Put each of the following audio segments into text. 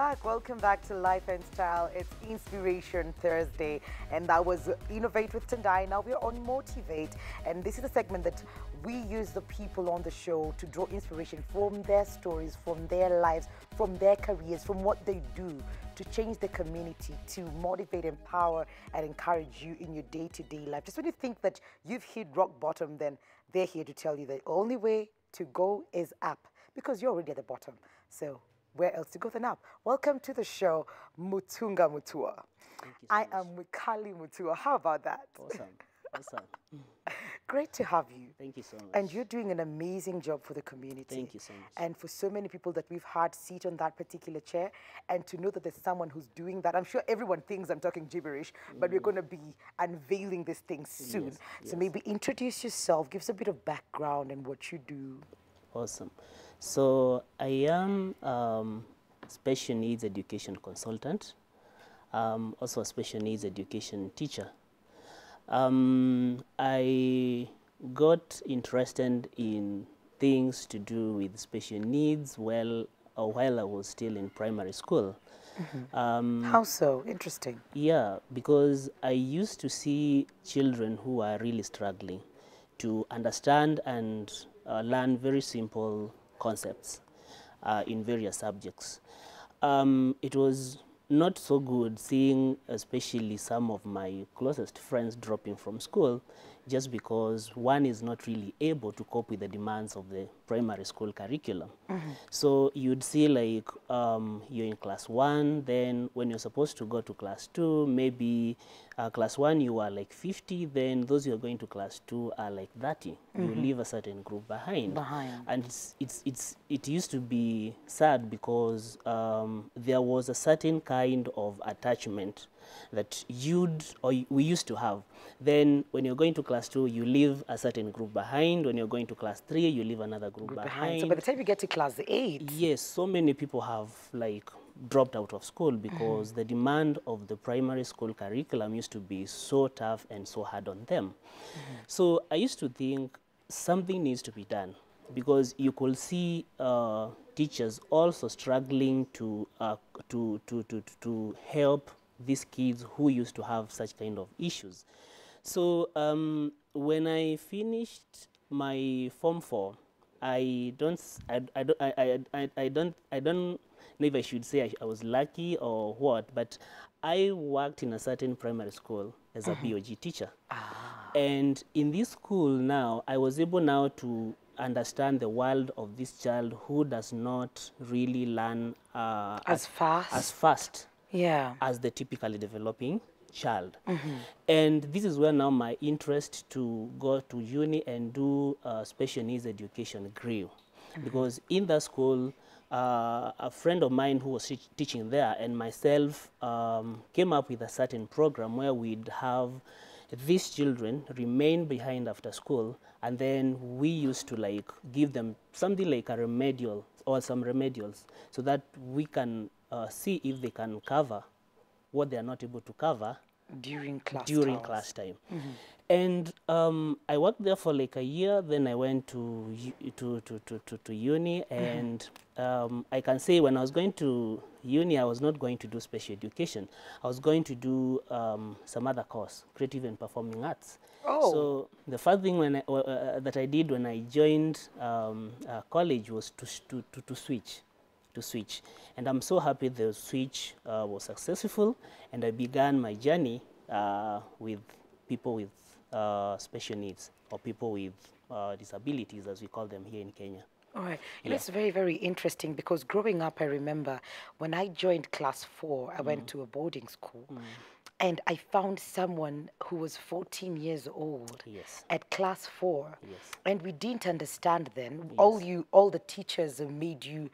back. Welcome back to Life and Style. It's Inspiration Thursday, and that was Innovate with Tendai. Now we're on Motivate, and this is a segment that we use the people on the show to draw inspiration from their stories, from their lives, from their careers, from what they do to change the community, to motivate, empower, and encourage you in your day-to-day life. Just when you think that you've hit rock bottom, then they're here to tell you the only way to go is up, because you're already at the bottom. So where else to go than up? Welcome to the show, Mutunga Mutua. Thank you so I much. am Wikali Mutua. How about that? Awesome. Awesome. Great to have you. Thank you so much. And you're doing an amazing job for the community. Thank you so much. And for so many people that we've had sit on that particular chair, and to know that there's someone who's doing that. I'm sure everyone thinks I'm talking gibberish, but we're going to be unveiling this thing soon. Yes, So yes. maybe introduce yourself, give us a bit of background and what you do. Awesome. So I am special needs education consultant, also a special needs education teacher. I got interested in things to do with special needs while I was still in primary school. How so? Interesting. Yeah, because I used to see children who are really struggling to understand and learn very simple concepts in various subjects. It was not so good seeing especially some of my closest friends dropping from school just because one is not really able to cope with the demands of the primary school curriculum. So you'd see like you're in class 1, then when you're supposed to go to class 2, maybe class 1 you are like 50, then those who are going to class 2 are like 30. You leave a certain group behind. And it used to be sad because there was a certain kind of attachment that we used to have. Then when you're going to class 2, you leave a certain group behind. When you're going to class 3, you leave another group behind. So by the time you get to class 8, yes, so many people have like dropped out of school because the demand of the primary school curriculum used to be so tough and so hard on them. So I used to think something needs to be done, because you could see teachers also struggling to help these kids who used to have such kind of issues. So when I finished my Form 4, I don't know if I should say I was lucky or what, but I worked in a certain primary school as a BOG teacher. And in this school now, I was able now to understand the world of this child who does not really learn as fast yeah, as the typically developing child. And this is where now my interest to go to uni and do special needs education grew. Because in that school, a friend of mine who was teaching there and myself came up with a certain program where we'd have these children remain behind after school, and then we used to like give them something like a remedial or some remedials so that we can see if they can cover what they are not able to cover during class time. And I worked there for like a year. Then I went to uni, and I can say when I was going to uni, I was not going to do special education. I was going to do some other course, creative and performing arts. So the first thing that I did when I joined college was to switch. And I'm so happy the switch was successful, and I began my journey with people with special needs, or people with disabilities, as we call them here in Kenya. All right. It's very, very interesting, because growing up, I remember when I joined class 4, I went to a boarding school. And I found someone who was 14 years old at class 4. And we didn't understand then. All the teachers made you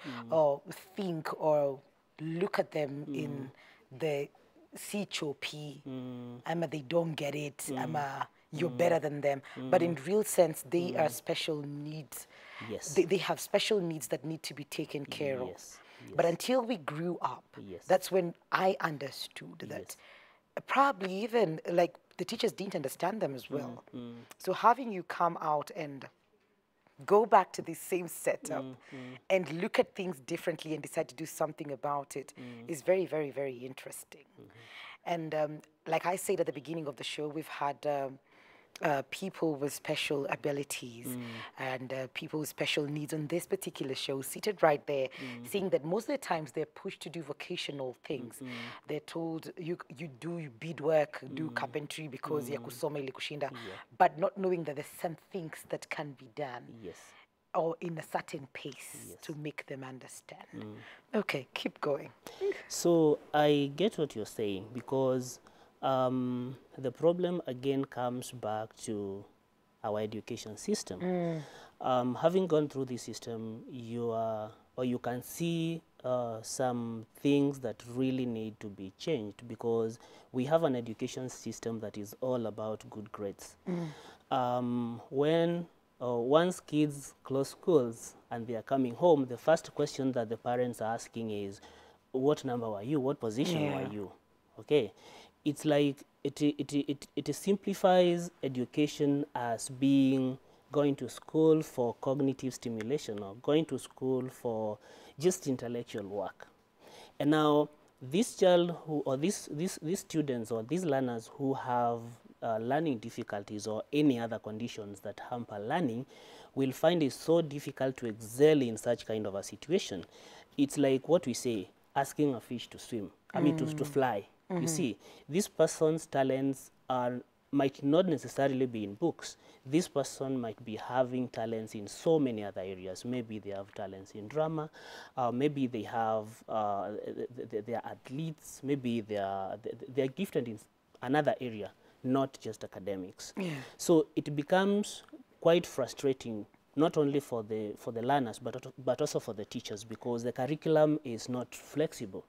think or look at them in the CHOP. They don't get it. You're better than them. But in real sense, they are special needs. They have special needs that need to be taken care of. But until we grew up, that's when I understood that probably even like the teachers didn't understand them as well. So having you come out and go back to the same setup and look at things differently and decide to do something about it is very, very, very interesting. And like I said at the beginning of the show, we've had people with special abilities and people with special needs on this particular show seated right there, seeing that most of the times they're pushed to do vocational things. They're told you do beadwork, do carpentry because ya kusoma ili kushinda, but not knowing that there's some things that can be done. Yes. Or in a certain pace to make them understand. Okay, keep going. So I get what you're saying, because the problem again comes back to our education system. Having gone through the system, you can see some things that really need to be changed, because we have an education system that is all about good grades. Once kids close schools and they are coming home, the first question that the parents are asking is, what number were you? What position were you? Okay. It's like it simplifies education as being going to school for cognitive stimulation or going to school for just intellectual work. And now this child who, or these students or these learners who have learning difficulties or any other conditions that hamper learning will find it so difficult to excel in such kind of a situation. It's like what we say, asking a fish to swim, I mean to fly. You see, this person's talents might not necessarily be in books. This person might be having talents in so many other areas. Maybe they have talents in drama, maybe they have, they are athletes, maybe they are gifted in another area, not just academics. So it becomes quite frustrating, not only for the learners, but also for the teachers, because the curriculum is not flexible.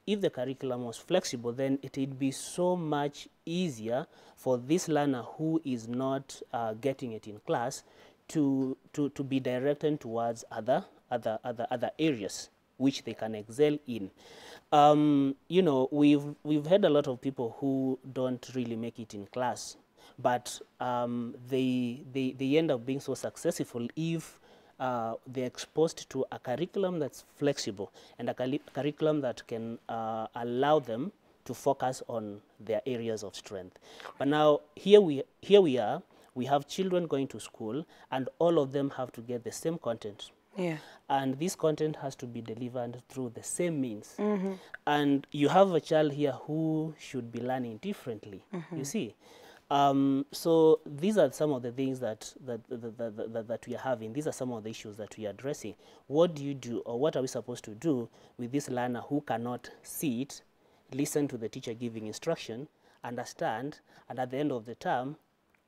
If the curriculum was flexible, then it would be so much easier for this learner who is not getting it in class to be directed towards other areas which they can excel in. You know, we've had a lot of people who don't really make it in class, but they end up being so successful if they're exposed to a curriculum that's flexible and a curriculum that can allow them to focus on their areas of strength. But now here we are, we have children going to school and all of them have to get the same content. And this content has to be delivered through the same means. And you have a child here who should be learning differently, you see. So these are some of the things that we are having. These are some of the issues that we are addressing. What do you do, or what are we supposed to do with this learner who cannot see it, listen to the teacher giving instruction, understand, and at the end of the term,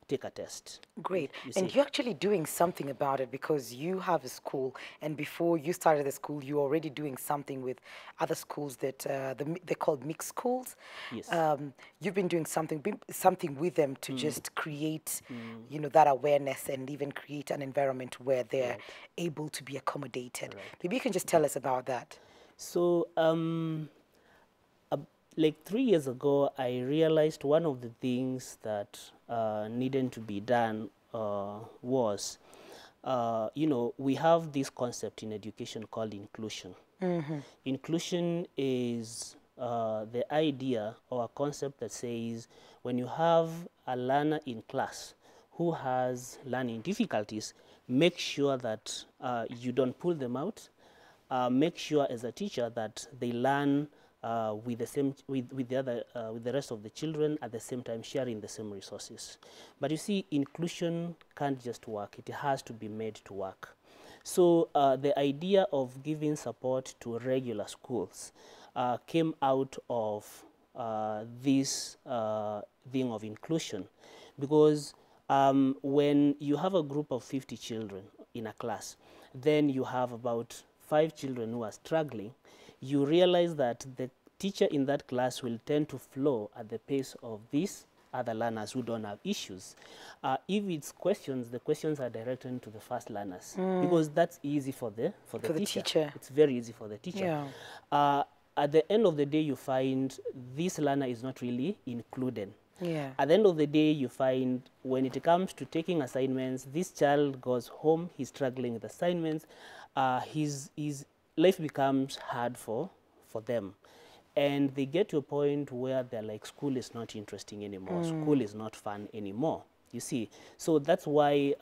take a test? Great. And you're actually doing something about it, because you have a school, and before you started the school, you're already doing something with other schools that they're called mixed schools. Yes. You've been doing something with them to just create, you know, that awareness and even create an environment where they're able to be accommodated. Maybe you can just tell us about that. So, like 3 years ago, I realized one of the things that needed to be done was, you know, we have this concept in education called inclusion. Inclusion is the idea or a concept that says when you have a learner in class who has learning difficulties, make sure that you don't pull them out. Make sure as a teacher that they learn with the rest of the children, at the same time sharing the same resources. But you see, inclusion can't just work, it has to be made to work. So the idea of giving support to regular schools came out of this thing of inclusion, because when you have a group of 50 children in a class, then you have about 5 children who are struggling, you realize that the teacher in that class will tend to flow at the pace of these other learners who don't have issues. If it's questions, the questions are directed to the first learners, because that's easy for the teacher. It's very easy for the teacher. At the end of the day, you find this learner is not really included Yeah. At the end of the day, you find when it comes to taking assignments, this child goes home, he's struggling with assignments, his life becomes hard for them. And they get to a point where they're like, school is not interesting anymore, school is not fun anymore. You see, so that's why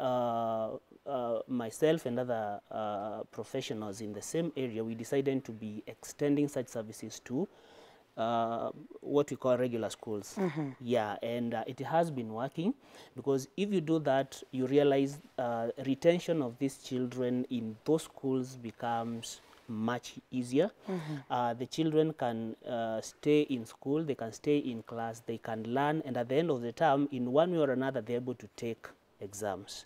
myself and other professionals in the same area, we decided to be extending such services to what we call regular schools. Yeah, and it has been working, because if you do that, you realize retention of these children in those schools becomes much easier. The children can stay in school, they can stay in class, they can learn, and at the end of the term, in one way or another, they're able to take exams,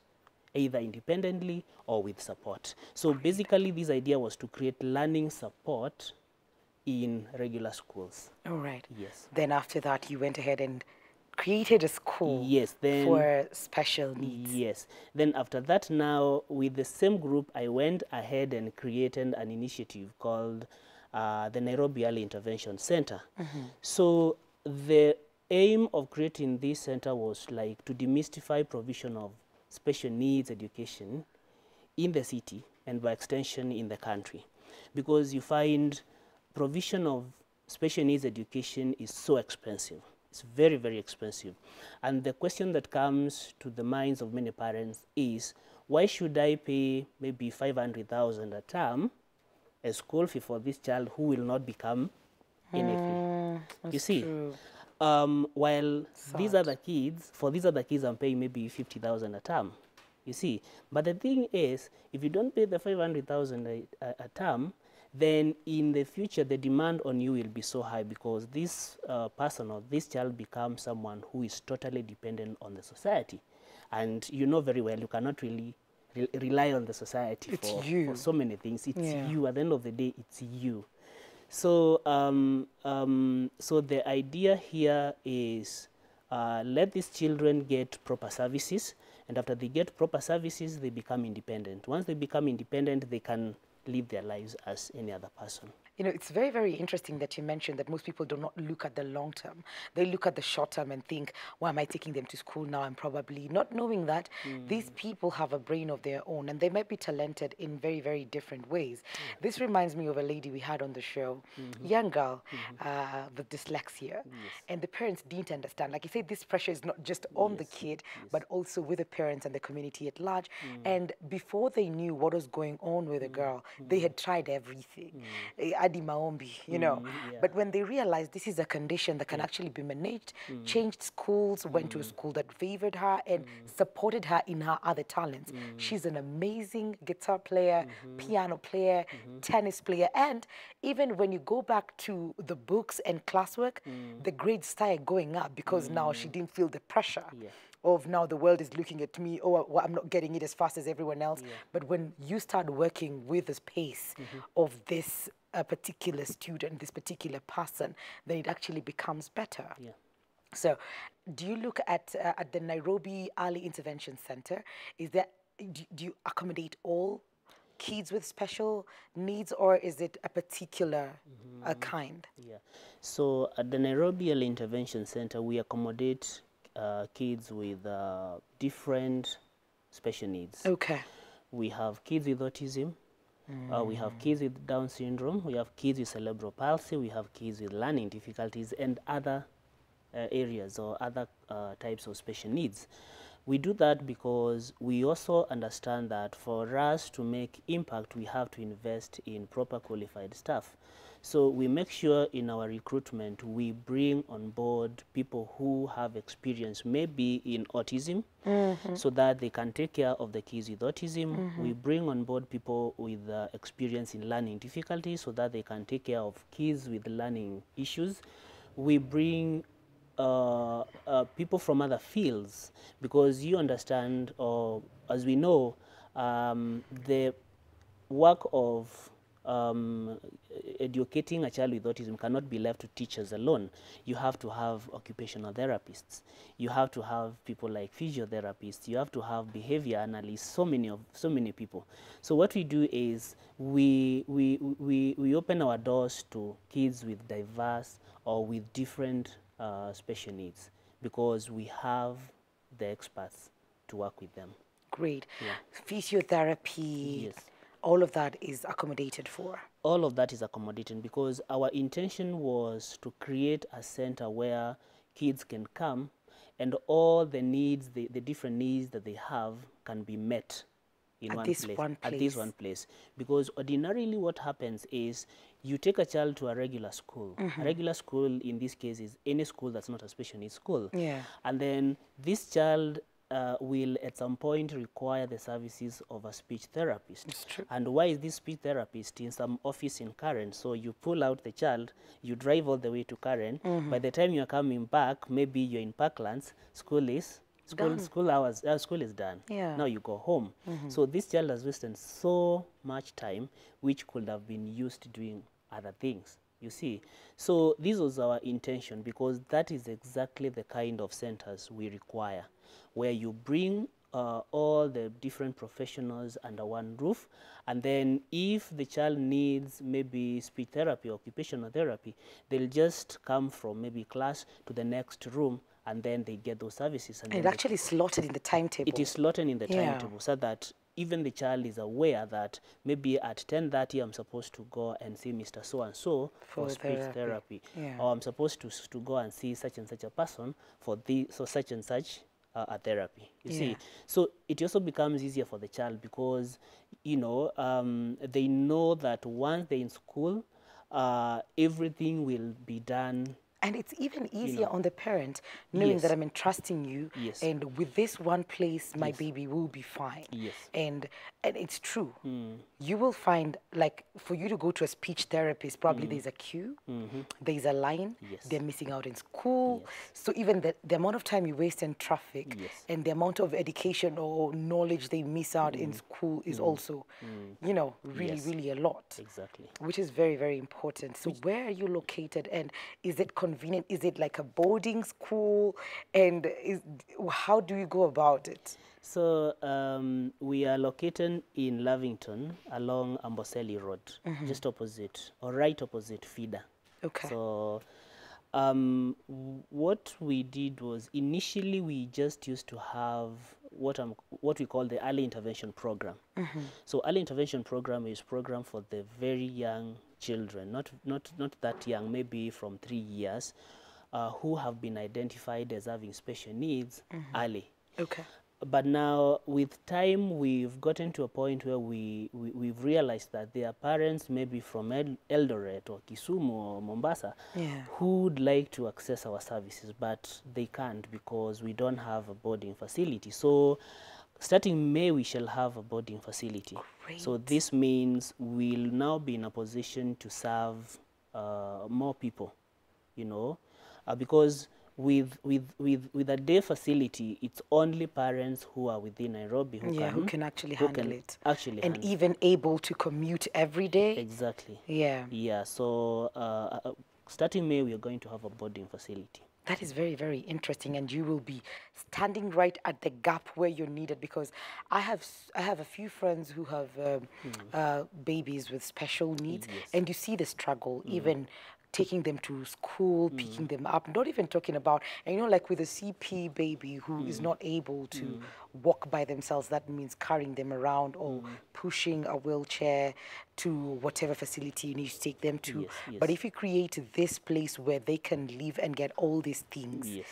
either independently or with support. So basically, this idea was to create learning support in regular schools. All right. Yes. Then after that, you went ahead and created a school Yes, then for special needs. yes. Then after that, now with the same group, I went ahead and created an initiative called the Nairobi Early Intervention Center. So the aim of creating this center was like to demystify provision of special needs education in the city and by extension in the country, because you find provision of special needs education is so expensive. It's very, very expensive. And the question that comes to the minds of many parents is, why should I pay maybe 500,000 a term, a school fee for this child who will not become anything? You see, while these other kids, for these other kids, I'm paying maybe 50,000 a term. You see, but the thing is, if you don't pay the 500,000 a term, then in the future the demand on you will be so high, because this person or this child becomes someone who is totally dependent on the society. And you know very well, you cannot really rely on the society for so many things. It's you. At the end of the day, it's you. So, so the idea here is let these children get proper services, and after they get proper services, they become independent. Once they become independent, they can live their lives as any other person. You know, it's very, very interesting that you mentioned that most people do not look at the long term. They look at the short term and think, why am I taking them to school now? I'm probably not knowing that these people have a brain of their own and they might be talented in very, very different ways. This reminds me of a lady we had on the show, young girl with dyslexia. And the parents didn't understand. Like you said, this pressure is not just on the kid, but also with the parents and the community at large. And before they knew what was going on with the girl, they had tried everything. Adi maombi, you know. But when they realized this is a condition that can actually be managed, changed schools, went to a school that favored her and supported her in her other talents. She's an amazing guitar player, piano player, tennis player, and even when you go back to the books and classwork, the grades started going up because now she didn't feel the pressure. Of now the world is looking at me, oh, well, I'm not getting it as fast as everyone else. But when you start working with the pace of this particular student, this particular person, then it actually becomes better. So do you look at the Nairobi Early Intervention Center? Is that, do you accommodate all kids with special needs, or is it a particular kind? So at the Nairobi Early Intervention Center, we accommodate kids with different special needs. Okay. We have kids with autism, we have kids with Down syndrome, we have kids with cerebral palsy, we have kids with learning difficulties and other areas or other types of special needs. We do that because we also understand that for us to make impact, we have to invest in proper qualified staff. So we make sure in our recruitment, we bring on board people who have experience maybe in autism, so that they can take care of the kids with autism. We bring on board people with experience in learning difficulties, so that they can take care of kids with learning issues. We bring people from other fields, because you understand, or as we know, the work of educating a child with autism cannot be left to teachers alone. You have to have occupational therapists. You have to have people like physiotherapists. You have to have behavior analysts. So many people. So what we do is we open our doors to kids with diverse or with different special needs, because we have the experts to work with them. Great. Yeah. Physiotherapy, Yes. all of that is accommodated for. All of that is accommodated because our intention was to create a center where kids can come and all the needs, the different needs that they have can be met in At one this place. one At this place. one place. Because ordinarily what happens is you take a child to a regular school. A regular school in this case is any school that's not a special needs school. Yeah. And then this child will at some point require the services of a speech therapist. It's true. And why is this speech therapist in some office in Karen? So you pull out the child, you drive all the way to Karen. By the time you're coming back, maybe you're in Parklands, school is school is done. Yeah. Now you go home. So this child has wasted so much time which could have been used doing other things. You see, so this was our intention because that is exactly the kind of centers we require, where you bring all the different professionals under one roof, and then if the child needs maybe speech therapy, occupational therapy, they'll just come from maybe class to the next room, and then they get those services. And it actually slotted in the timetable. it is slotted in the Yeah. timetable so that even the child is aware that maybe at 10:30 I'm supposed to go and see Mr. So-and-so for speech therapy. Yeah. Or I'm supposed to go and see such and such a person for such and such a therapy. You Yeah. see, so it also becomes easier for the child because, you know, they know that once they're in school, everything will be done. And it's even easier on the parent knowing Yes. that I'm entrusting you, Yes. and with this one place, my baby will be fine. Yes. And it's true. You will find, like, for you to go to a speech therapist, probably there's a queue, there's a line, Yes. they're missing out in school. Yes. So even the amount of time you waste in traffic Yes. and the amount of education or knowledge they miss out in school is also, you know, really, Yes. really a lot. Exactly. Which is very, very important. So where are you located, and is it convenient? Is it like a boarding school? And how do you go about it? So we are located in Lavington along Amboseli Road, just opposite or right opposite Feeder. Okay. So what we did was initially we just used to have what we call the early intervention program. So early intervention program is program for the very young children, not that young, maybe from 3 years, who have been identified as having special needs early. Okay. But now, with time, we've gotten to a point where we've realized that there are parents, maybe from Eldoret or Kisumu or Mombasa, Yeah. who would like to access our services, but they can't because we don't have a boarding facility. So, starting May, we shall have a boarding facility. So Great. this means we'll now be in a position to serve more people, you know, because with a day facility, it's only parents who are within Nairobi who can actually who handle can it. actually And handle even able to commute every day. exactly. Yeah. Yeah. So starting May, we are going to have a boarding facility. That is very, very interesting, and you will be standing right at the gap where you're needed, because I have a few friends who have babies with special needs, Yes. and you see the struggle, even taking them to school, picking them up, not even talking about, and you know, like with a CP baby who is not able to walk by themselves, that means carrying them around or pushing a wheelchair to whatever facility you need to take them to. Yes, yes. But if you create this place where they can live and get all these things Yes.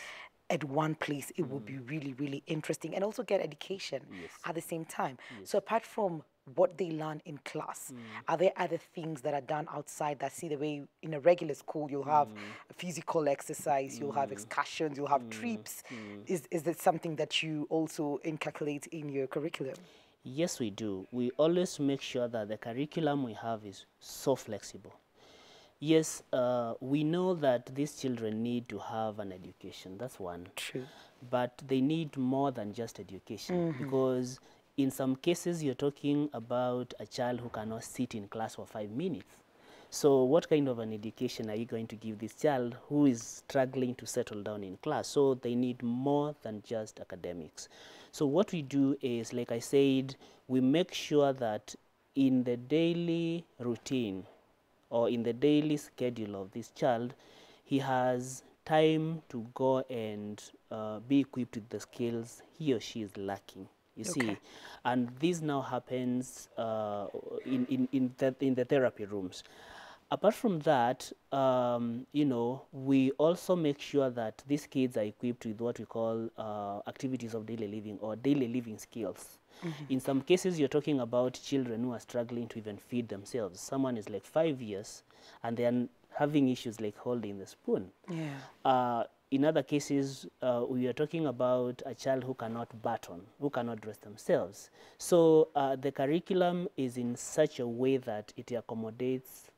at one place, it will be really, really interesting, and also get education Yes. at the same time. So apart from what they learn in class, are there other things that are done outside that, see, the way in a regular school you'll have physical exercise, you'll have excursions, you'll have trips. Is that something that you also inculcate in your curriculum? Yes, we do. We always make sure that the curriculum we have is so flexible. Yes, we know that these children need to have an education. That's one. True. But they need more than just education, because in some cases you're talking about a child who cannot sit in class for 5 minutes. So what kind of an education are you going to give this child who is struggling to settle down in class? So they need more than just academics. So what we do is, like I said, we make sure that in the daily routine or in the daily schedule of this child, he has time to go and be equipped with the skills he or she is lacking. You see, and this now happens in the therapy rooms. Apart from that, you know, we also make sure that these kids are equipped with what we call activities of daily living or daily living skills. In some cases, you're talking about children who are struggling to even feed themselves. Someone is like 5 years and they are having issues like holding the spoon. In other cases, we are talking about a child who cannot baton, who cannot dress themselves. So the curriculum is in such a way that it accommodates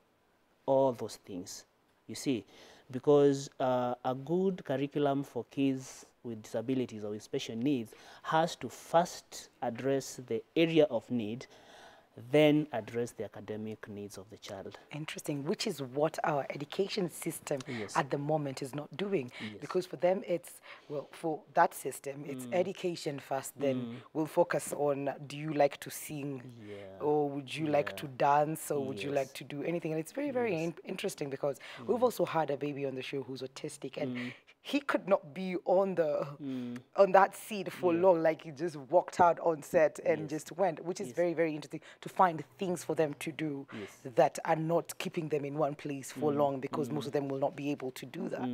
all those things, you see, because a good curriculum for kids with disabilities or with special needs has to first address the area of need, then address the academic needs of the child. Interesting, which is what our education system at the moment is not doing. Because for them, it's, well, for that system, it's education first, then we'll focus on, do you like to sing? Or would you like to dance? Or would you like to do anything? And it's very, very interesting because we've also had a baby on the show who's autistic, and he could not be on the on that seat for long. Like, he just walked out on set and just went, which is very, very interesting to find things for them to do that are not keeping them in one place for long, because most of them will not be able to do that.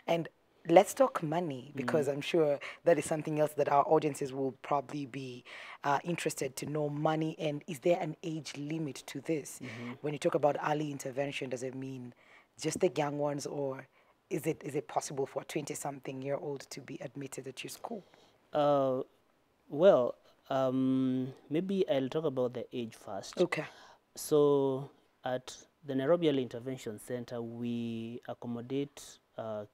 And let's talk money, because I'm sure that is something else that our audiences will probably be interested to know. Money, and is there an age limit to this? When you talk about early intervention, does it mean just the young ones, or is it possible for a 20-something-year-old to be admitted at your school? Well, maybe I'll talk about the age first. Okay. So at the Nairobi Early Intervention Center, we accommodate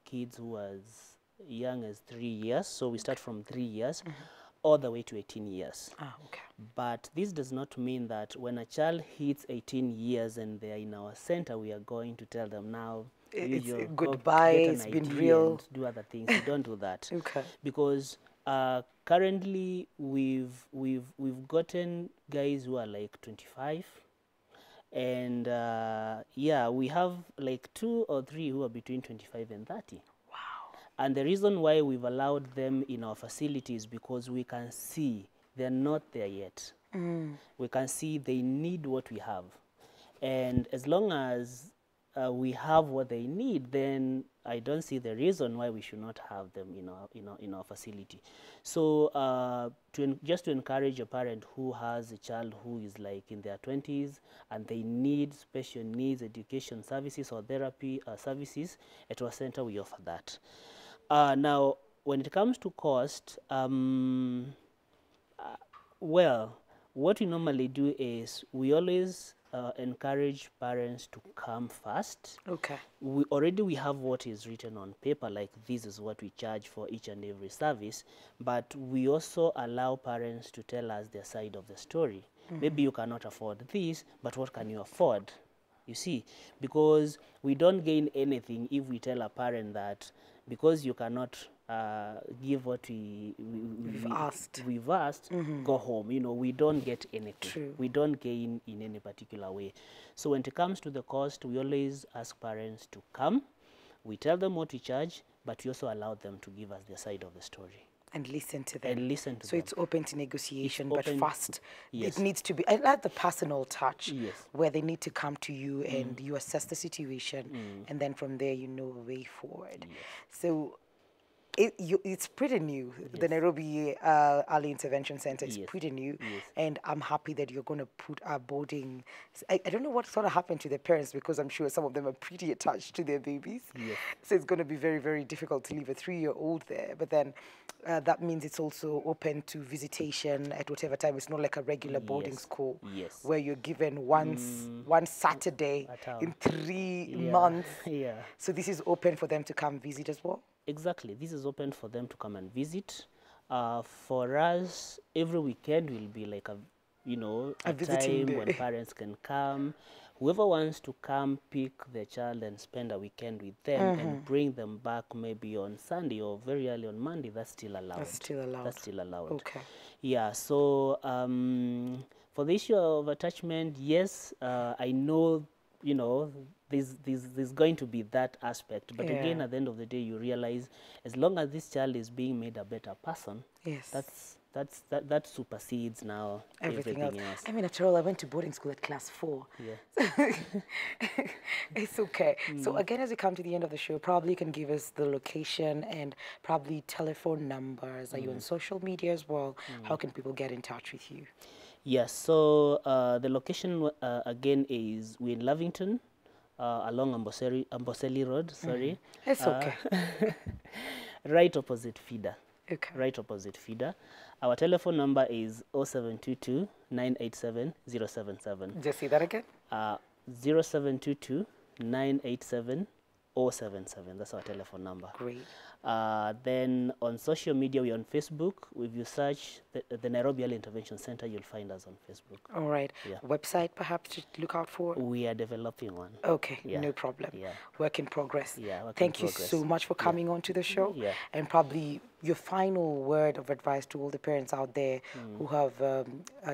kids who are as young as 3 years. So we start from 3 years all the way to 18 years. Okay. But this does not mean that when a child hits 18 years and they are in our center, we are going to tell them now, It's go goodbye, get an it's been ID real. and do other things. We don't do that. Okay. Because currently we've gotten guys who are like 25, and yeah, we have like 2 or 3 who are between 25 and 30. Wow. And the reason why we've allowed them in our facility is because we can see they're not there yet. We can see they need what we have, and as long as we have what they need, then I don't see the reason why we should not have them in our facility. So just to encourage a parent who has a child who is like in their 20s and they need special needs education services or therapy services, at our center we offer that. Now, when it comes to cost, well, what we normally do is we always encourage parents to come first. Okay. We have what is written on paper, like this is what we charge for each and every service, but we also allow parents to tell us their side of the story. Maybe you cannot afford this, but what can you afford? You see, because we don't gain anything if we tell a parent that because you cannot give what we've asked, go home. You know, we don't get anything. True. We don't gain in any particular way. So when it comes to the cost, we always ask parents to come. We tell them what we charge, but we also allow them to give us their side of the story. And listen to them. And listen to so them. it's open to negotiation, It's but open, first yes. it needs to be, I like the personal touch, Yes. where they need to come to you and you assess the situation, and then from there you know a way forward. Yes. So it's pretty new. The Nairobi Early Intervention Center is pretty new, and I'm happy that you're going to put our boarding. I don't know what sort of happened to the parents, because I'm sure some of them are pretty attached to their babies. So it's going to be very, very difficult to leave a 3-year-old there. But then that means it's also open to visitation at whatever time. It's not like a regular boarding school where you're given one Saturday in 3 months. So this is open for them to come visit as well? Exactly. This is open for them to come and visit. For us, every weekend will be like a time when parents can come. Whoever wants to come, pick their child and spend a weekend with them and bring them back maybe on Sunday or very early on Monday, that's still allowed. That's still allowed. That's still allowed. Okay. Yeah, so for the issue of attachment, yes, I know you know, there's going to be that aspect. But again, Yeah. at the end of the day, you realize as long as this child is being made a better person, Yes. that supersedes now Everything else. everything else. I mean, after all, I went to boarding school at class 4. Yeah. It's okay. So again, as we come to the end of the show, probably you can give us the location and probably telephone numbers. Are you on social media as well? How can people get in touch with you? Yes, so the location again is we're in Lavington, along Amboseli Road, sorry. It's okay. Right opposite feeder. Okay. Right opposite feeder. Our telephone number is 0722 987 077. Just say that again. 0722 987 077. That's our telephone number. Great. Then on social media, we're on Facebook. If you search the Nairobi Early Intervention Center, you'll find us on Facebook. All right. Yeah. Website perhaps to look out for? We are developing one. Okay, Yeah. no problem. Yeah. Work in progress. Yeah, work in Thank you progress. so much for coming on to the show. Yeah. And probably your final word of advice to all the parents out there who have,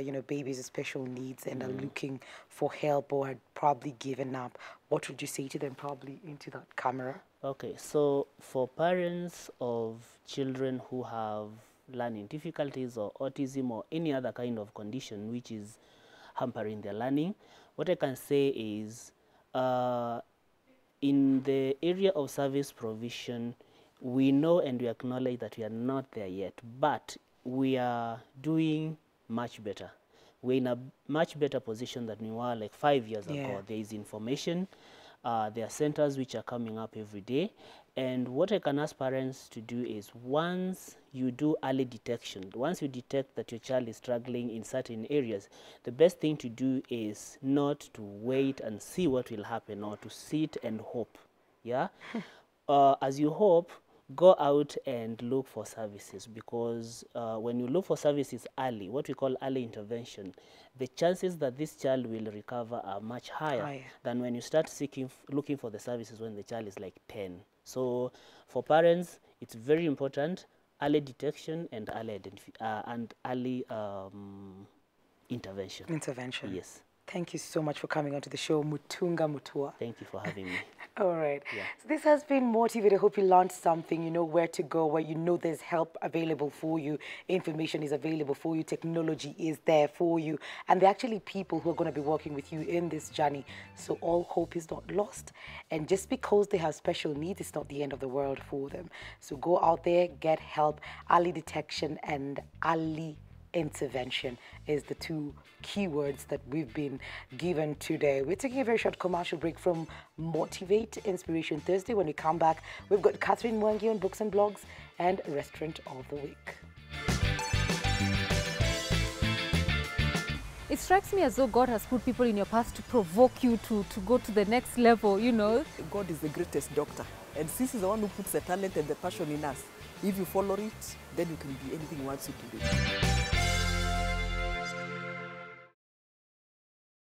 you know, babies with special needs and are looking for help or had probably given up. What would you say to them probably into that camera? Okay, so for parents of children who have learning difficulties or autism or any other kind of condition which is hampering their learning, what I can say is in the area of service provision, we know and we acknowledge that we are not there yet, but we are doing much better. We're in a much better position than we were like 5 years ago. There is information. There are centers which are coming up every day. And what I can ask parents to do is once you do early detection, once you detect that your child is struggling in certain areas, the best thing to do is not to wait and see what will happen or to sit and hope. Yeah. As you hope, go out and look for services, because when you look for services early, what we call early intervention, the chances that this child will recover are much higher than when you start looking for the services when the child is like 10. So for parents, it's very important, early detection and early intervention. Intervention. Yes. Thank you so much for coming on to the show, Mutunga Mutua. Thank you for having me. All right. Yeah. So this has been Motivate. I hope you learned something. You know where to go, where you know there's help available for you. Information is available for you. Technology is there for you. And there are actually people who are going to be working with you in this journey. So all hope is not lost. And just because they have special needs, it's not the end of the world for them. So go out there, get help. Early detection and early intervention is the two keywords that we've been given today. We're taking a very short commercial break from Motivate Inspiration Thursday. When we come back, we've got Catherine Mwangi on Books and Blogs and Restaurant of the Week. It strikes me as though God has put people in your path to provoke you to go to the next level, you know. God is the greatest doctor, and this is the one who puts the talent and the passion in us. If you follow it, then you can be anything he wants you to be.